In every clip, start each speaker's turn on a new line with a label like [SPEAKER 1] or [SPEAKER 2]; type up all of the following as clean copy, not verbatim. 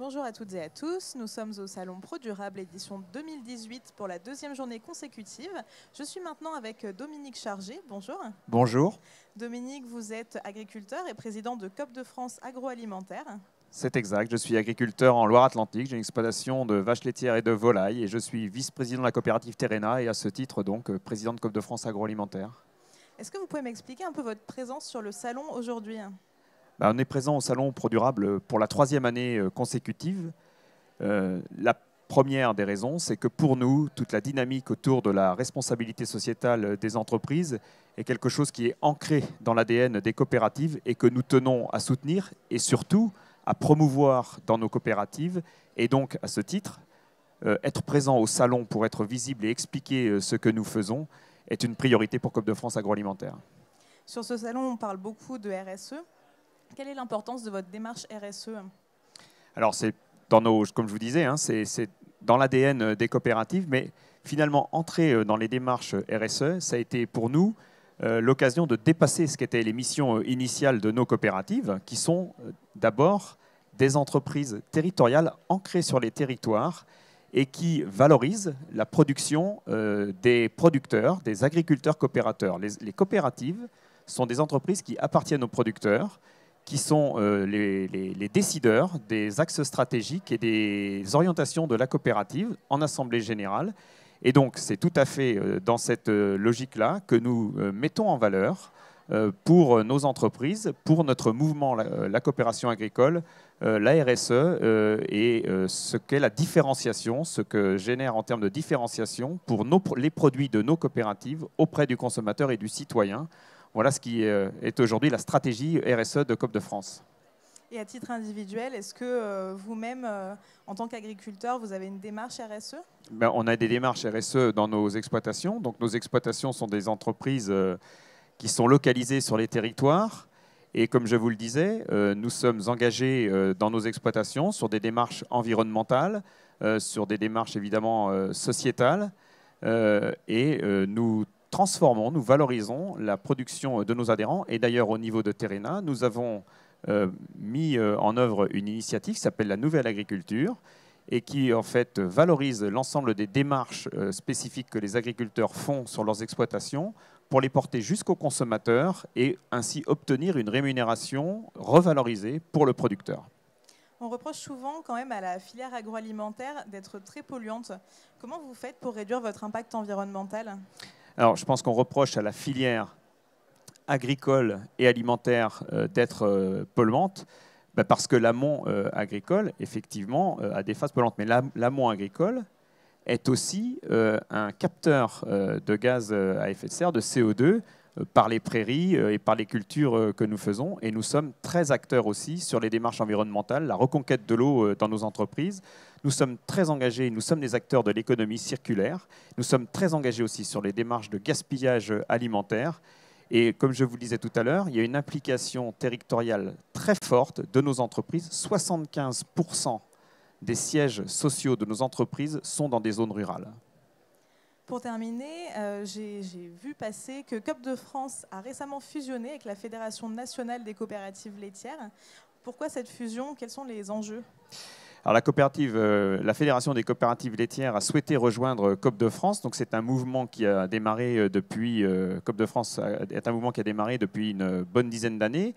[SPEAKER 1] Bonjour à toutes et à tous, nous sommes au Salon Pro Durable édition 2018 pour la deuxième journée consécutive. Je suis maintenant avec Dominique Chargé, bonjour.
[SPEAKER 2] Bonjour.
[SPEAKER 1] Dominique, vous êtes agriculteur et président de COP de France agroalimentaire.
[SPEAKER 2] C'est exact, je suis agriculteur en Loire-Atlantique, j'ai une exploitation de vaches laitières et de volailles et je suis vice-président de la coopérative Terrena et à ce titre donc président de COP de France agroalimentaire.
[SPEAKER 1] Est-ce que vous pouvez m'expliquer un peu votre présence sur le salon aujourd'hui ?
[SPEAKER 2] On est présent au Salon Pro Durable pour la 3e année consécutive. La première des raisons, c'est que pour nous, toute la dynamique autour de la responsabilité sociétale des entreprises est quelque chose qui est ancré dans l'ADN des coopératives et que nous tenons à soutenir et surtout à promouvoir dans nos coopératives. Et donc, à ce titre, être présent au salon pour être visible et expliquer ce que nous faisons est une priorité pour COP de France agroalimentaire.
[SPEAKER 1] Sur ce salon, on parle beaucoup de RSE. Quelle est l'importance de votre démarche RSE ?
[SPEAKER 2] Alors, c'est comme je vous disais, c'est dans l'ADN des coopératives, mais finalement, entrer dans les démarches RSE, ça a été pour nous l'occasion de dépasser ce qu'étaient les missions initiales de nos coopératives, qui sont d'abord des entreprises territoriales ancrées sur les territoires et qui valorisent la production des producteurs, des agriculteurs coopérateurs. Les coopératives sont des entreprises qui appartiennent aux producteurs, qui sont les décideurs des axes stratégiques et des orientations de la coopérative en assemblée générale. Et donc, c'est tout à fait dans cette logique-là que nous mettons en valeur pour nos entreprises, pour notre mouvement, la coopération agricole, la RSE et ce qu'est la différenciation, ce que génère en termes de différenciation pour les produits de nos coopératives auprès du consommateur et du citoyen. Voilà ce qui est aujourd'hui la stratégie RSE de COP de France.
[SPEAKER 1] Et à titre individuel, est-ce que vous-même, en tant qu'agriculteur, vous avez une démarche RSE ?
[SPEAKER 2] On a des démarches RSE dans nos exploitations. Donc, nos exploitations sont des entreprises qui sont localisées sur les territoires. Et comme je vous le disais, nous sommes engagés dans nos exploitations sur des démarches environnementales, sur des démarches évidemment sociétales. Et nous transformons, nous valorisons la production de nos adhérents. Et d'ailleurs, au niveau de Terrena, nous avons mis en œuvre une initiative qui s'appelle la Nouvelle Agriculture et qui, en fait, valorise l'ensemble des démarches spécifiques que les agriculteurs font sur leurs exploitations pour les porter jusqu'aux consommateurs et ainsi obtenir une rémunération revalorisée pour le producteur.
[SPEAKER 1] On reproche souvent quand même à la filière agroalimentaire d'être très polluante. Comment vous faites pour réduire votre impact environnemental ?
[SPEAKER 2] Alors, je pense qu'on reproche à la filière agricole et alimentaire d'être polluante parce que l'amont agricole, effectivement, a des phases polluantes. Mais l'amont agricole est aussi un capteur de gaz à effet de serre, de CO2, par les prairies et par les cultures que nous faisons. Et nous sommes très acteurs aussi sur les démarches environnementales, la reconquête de l'eau dans nos entreprises. Nous sommes très engagés, nous sommes des acteurs de l'économie circulaire. Nous sommes très engagés aussi sur les démarches de gaspillage alimentaire. Et comme je vous le disais tout à l'heure, il y a une implication territoriale très forte de nos entreprises. 75% des sièges sociaux de nos entreprises sont dans des zones rurales.
[SPEAKER 1] Pour terminer, j'ai vu passer que COP de France a récemment fusionné avec la Fédération nationale des coopératives laitières. Pourquoi cette fusion ? Quels sont les enjeux ?
[SPEAKER 2] Alors la Fédération des coopératives laitières a souhaité rejoindre COP de France. Donc c'est un mouvement qui a démarré depuis COP de France est un mouvement qui a démarré depuis une bonne dizaine d'années.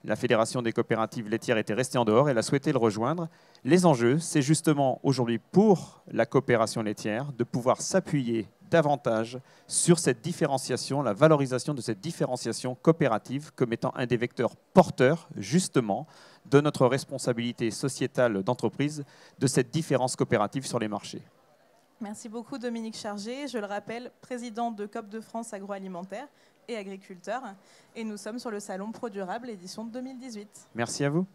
[SPEAKER 2] La Fédération des coopératives laitières était restée en dehors, elle a souhaité le rejoindre. Les enjeux, c'est justement aujourd'hui pour la coopération laitière de pouvoir s'appuyer davantage sur cette différenciation, la valorisation de cette différenciation coopérative comme étant un des vecteurs porteurs justement de notre responsabilité sociétale d'entreprise, de cette différence coopérative sur les marchés.
[SPEAKER 1] Merci beaucoup Dominique Chargé, je le rappelle, président de COP de France agroalimentaire et agriculteur. Et nous sommes sur le Salon Pro Durable édition 2018.
[SPEAKER 2] Merci à vous.